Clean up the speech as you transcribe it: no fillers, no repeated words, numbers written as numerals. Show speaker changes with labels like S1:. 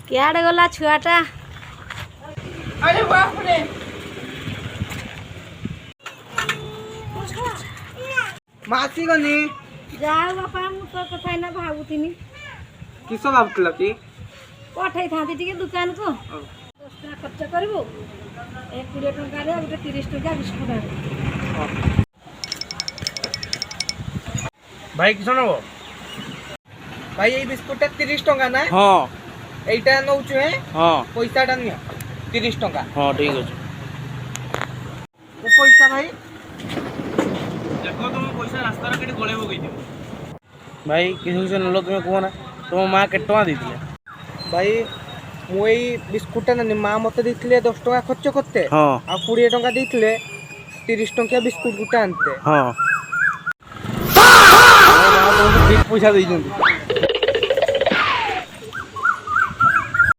S1: किआड़े गला छुआटा
S2: अरे बाप रे मासी गनी
S1: जाओ बापा मु तो कथा ना भाबुतिनी
S2: किस भाबुतल कि
S1: पठाई थांती टिके दुकान को 10 टका खर्च करबो एक 20 टका रे गोटे 30 टका बिस्कुट आने
S3: भाई किस नब
S2: भाई ये बिस्कुट 30 टका ना
S3: हाँ
S2: एटा नौचु है
S3: हाँ
S2: पैसाटा नियो 30 टका
S3: हाँ ठीक अच्छे
S2: ओ पैसा भाई
S3: देखो तुम पैसा रास्ता कहीं गले पकई भाई किसी नल तुम्हें कहना तुम माँ के टଙ୍କା देते
S2: भाई मुई बिस्कुटा ना माँ मत देते 10 टका खर्च करते
S3: हाँ
S2: आ 20 टका देते 30 टका बिस्कुट गुटा आनते
S3: हाँ पैसा दे